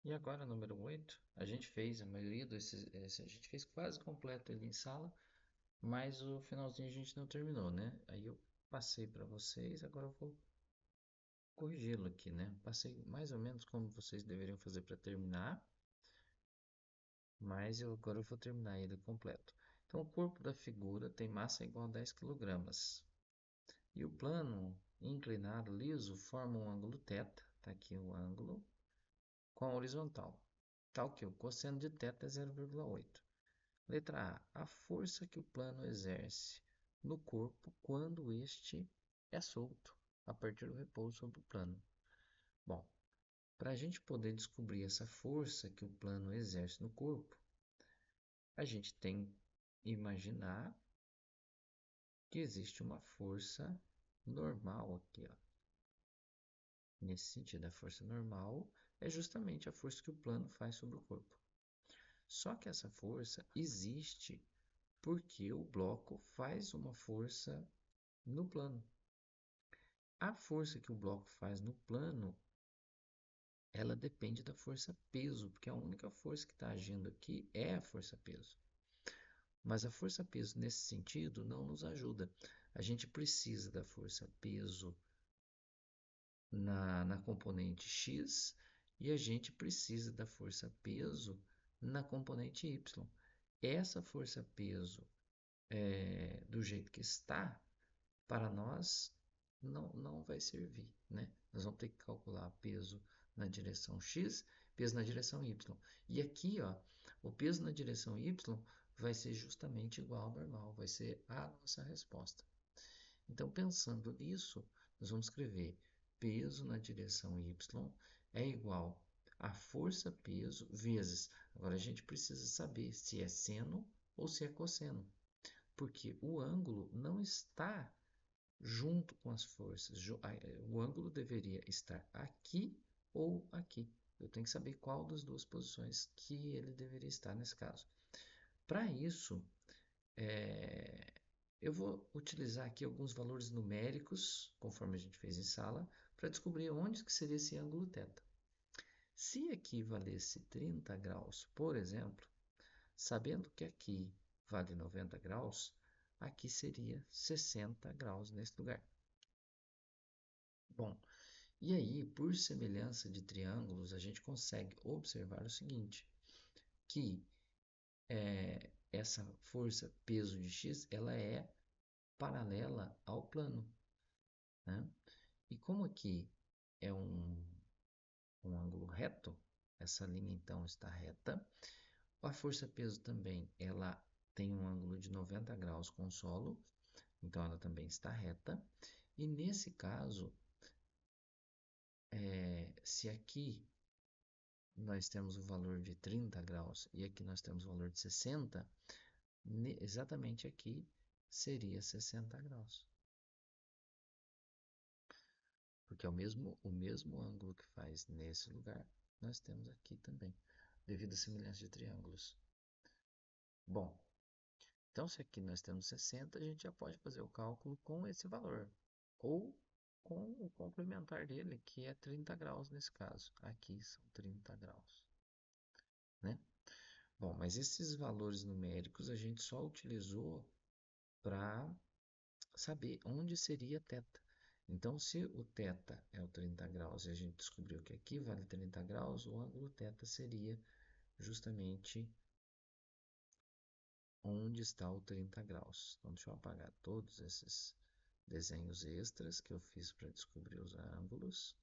E agora, número 8, a gente fez a maioria a gente fez quase completo ali em sala, mas o finalzinho a gente não terminou, né? Aí eu passei para vocês, agora eu vou corrigi-lo aqui, né? Passei mais ou menos como vocês deveriam fazer para terminar, mas agora eu vou terminar ele completo. Então, o corpo da figura tem massa igual a 10 quilogramas. E o plano inclinado liso forma um ângulo θ, tá aqui o ângulo, com a horizontal, tal que o cosseno de θ é 0,8. Letra A. A força que o plano exerce no corpo quando este é solto, a partir do repouso sobre o plano. Bom, para a gente poder descobrir essa força que o plano exerce no corpo, a gente tem que imaginar que existe uma força normal aqui, ó. Nesse sentido, a força normal é justamente a força que o plano faz sobre o corpo. Só que essa força existe porque o bloco faz uma força no plano. A força que o bloco faz no plano, ela depende da força peso, porque a única força que está agindo aqui é a força peso. Mas a força peso nesse sentido não nos ajuda. A gente precisa da força peso na componente x e a gente precisa da força peso na componente y. Essa força peso, do jeito que está, para nós não vai servir, né? Nós vamos ter que calcular peso na direção x, peso na direção y. E aqui, ó, o peso na direção y vai ser justamente igual ao normal, vai ser a nossa resposta. Então, pensando nisso, nós vamos escrever peso na direção y é igual a força peso vezes. Agora a gente precisa saber se é seno ou se é cosseno, porque o ângulo não está junto com as forças. O ângulo deveria estar aqui ou aqui. Eu tenho que saber qual das duas posições que ele deveria estar nesse caso. Para isso, eu vou utilizar aqui alguns valores numéricos, conforme a gente fez em sala, para descobrir onde que seria esse ângulo θ. Se aqui valesse 30 graus, por exemplo, sabendo que aqui vale 90 graus, aqui seria 60 graus nesse lugar. Bom, e aí, por semelhança de triângulos, a gente consegue observar o seguinte, que essa força peso de x, ela é paralela ao plano, né? E como aqui é um ângulo reto, essa linha então está reta, a força peso também, ela tem um ângulo de 90 graus com o solo, então ela também está reta. E nesse caso, se aqui nós temos o valor de 30 graus e aqui nós temos o valor de 60, exatamente aqui seria 60 graus. Porque é o mesmo ângulo que faz nesse lugar, nós temos aqui também, devido à semelhança de triângulos. Bom, então se aqui nós temos 60, a gente já pode fazer o cálculo com esse valor. Ou com o complementar dele, que é 30 graus nesse caso. Aqui são 30 graus, né? Bom, mas esses valores numéricos a gente só utilizou para saber onde seria θ. Então, se o θ é o 30 graus e a gente descobriu que aqui vale 30 graus, o ângulo θ seria justamente onde está o 30 graus. Então, deixa eu apagar todos esses desenhos extras que eu fiz para descobrir os ângulos.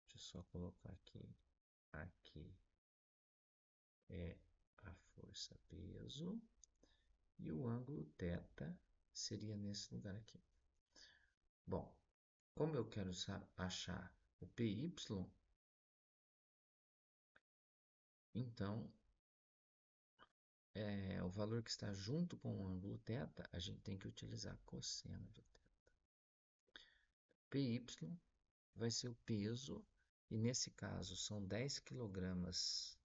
Deixa eu só colocar aqui. Aqui é a força peso e o ângulo θ seria nesse lugar aqui. Bom, como eu quero achar o PY, então o valor que está junto com o ângulo θ, a gente tem que utilizar cosseno de θ. PY vai ser o peso, e nesse caso são 10 quilogramas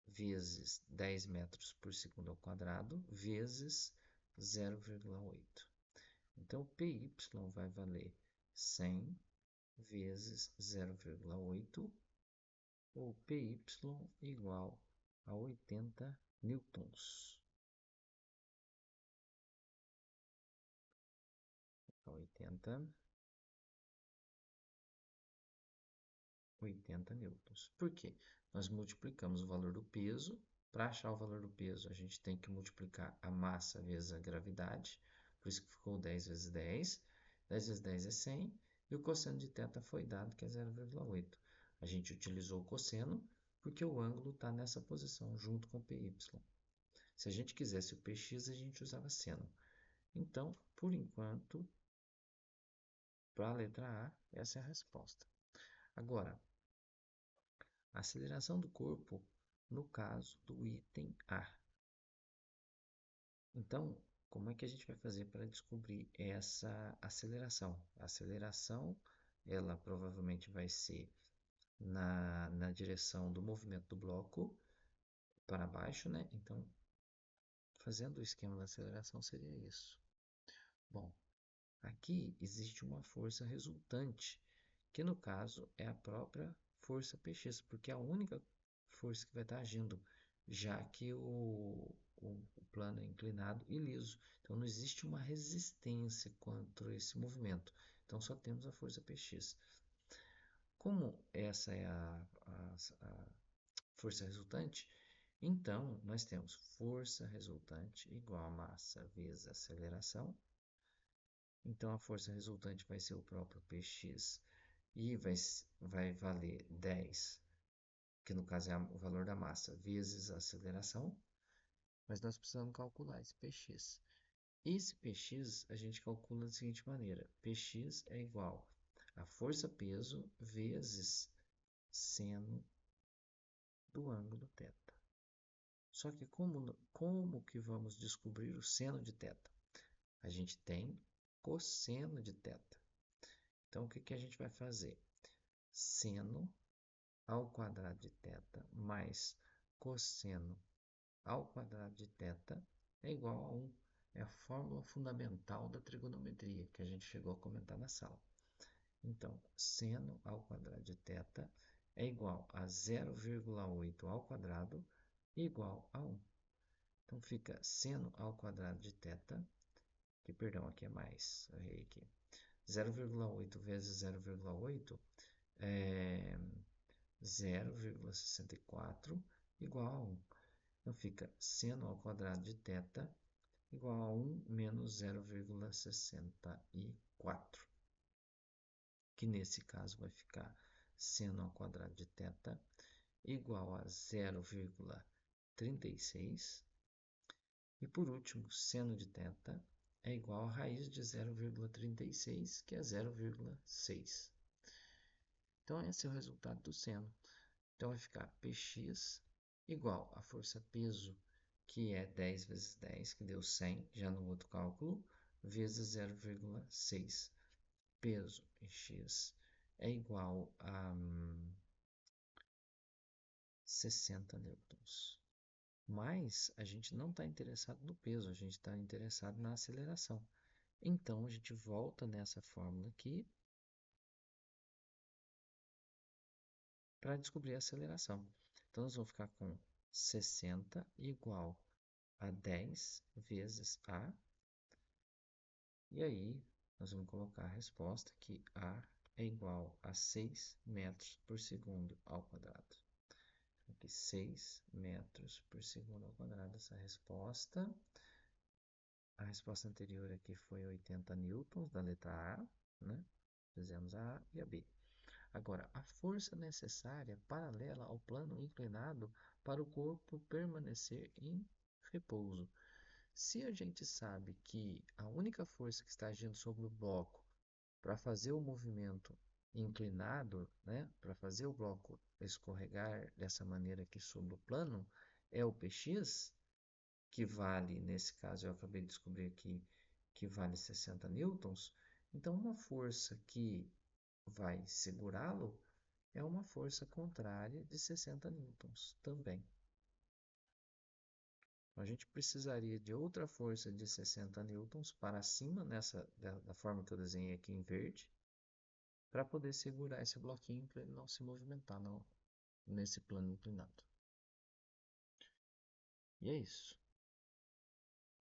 vezes 10 metros por segundo ao quadrado, vezes 0,8. Então, PY vai valer 100 vezes 0,8 ou PY igual a 80 newtons. 80 newtons. Por quê? Nós multiplicamos o valor do peso. Para achar o valor do peso, a gente tem que multiplicar a massa vezes a gravidade. Por isso que ficou 10 vezes 10. 10 vezes 10 é 100. E o cosseno de θ foi dado, que é 0,8. A gente utilizou o cosseno porque o ângulo está nessa posição, junto com o PY. Se a gente quisesse o px, a gente usava seno. Então, por enquanto, para a letra A, essa é a resposta. Agora, a aceleração do corpo no caso do item A. Então, como é que a gente vai fazer para descobrir essa aceleração? A aceleração, ela provavelmente vai ser na direção do movimento do bloco para baixo, né? Então, fazendo o esquema da aceleração seria isso. Bom, aqui existe uma força resultante, que no caso é a própria força px, porque é a única força que vai estar agindo, já que o plano é inclinado e liso. Então não existe uma resistência contra esse movimento. Então só temos a força px. Como essa é a força resultante, então nós temos força resultante igual a massa vezes aceleração. Então a força resultante vai ser o próprio px e vai valer 10, que no caso é o valor da massa, vezes a aceleração. Mas nós precisamos calcular esse px. Esse px a gente calcula da seguinte maneira: px é igual a força-peso vezes seno do ângulo θ. Só que como que vamos descobrir o seno de θ? A gente tem cosseno de θ. Então, o que a gente vai fazer? Seno ao quadrado de θ mais cosseno ao quadrado de θ é igual a 1. É a fórmula fundamental da trigonometria que a gente chegou a comentar na sala. Então, seno ao quadrado de θ é igual a 0,8 ao quadrado igual a 1. Então, fica seno ao quadrado de θ, que, perdão, aqui é mais, errei aqui. 0,8 vezes 0,8 é 0,64 igual a 1. Então, fica seno ao quadrado de θ igual a 1 menos 0,64, que nesse caso vai ficar seno ao quadrado de θ igual a 0,36. E por último, seno de θ é igual a raiz de 0,36, que é 0,6. Então, esse é o resultado do seno. Então, vai ficar px igual a força-peso, que é 10 vezes 10, que deu 100, já no outro cálculo, vezes 0,6. Peso em x é igual a 60 newtons. Mas a gente não está interessado no peso, a gente está interessado na aceleração. Então, a gente volta nessa fórmula aqui para descobrir a aceleração. Então, nós vamos ficar com 60 igual a 10 vezes A. E aí, nós vamos colocar a resposta que A é igual a 6 metros por segundo ao quadrado. Aqui, 6 metros por segundo ao quadrado, essa resposta. A resposta anterior aqui foi 80 newtons, da letra A, né? Fizemos a A e a B. Agora, a força necessária paralela ao plano inclinado para o corpo permanecer em repouso. Se a gente sabe que a única força que está agindo sobre o bloco para fazer o movimento inclinado, né, para fazer o bloco escorregar dessa maneira aqui sobre o plano, é o Px, que vale, nesse caso eu acabei de descobrir aqui, que vale 60 newtons, então uma força que vai segurá-lo é uma força contrária de 60 newtons também. A gente precisaria de outra força de 60 newtons para cima, da forma que eu desenhei aqui em verde, para poder segurar esse bloquinho para ele não se movimentar, não nesse plano inclinado. E é isso.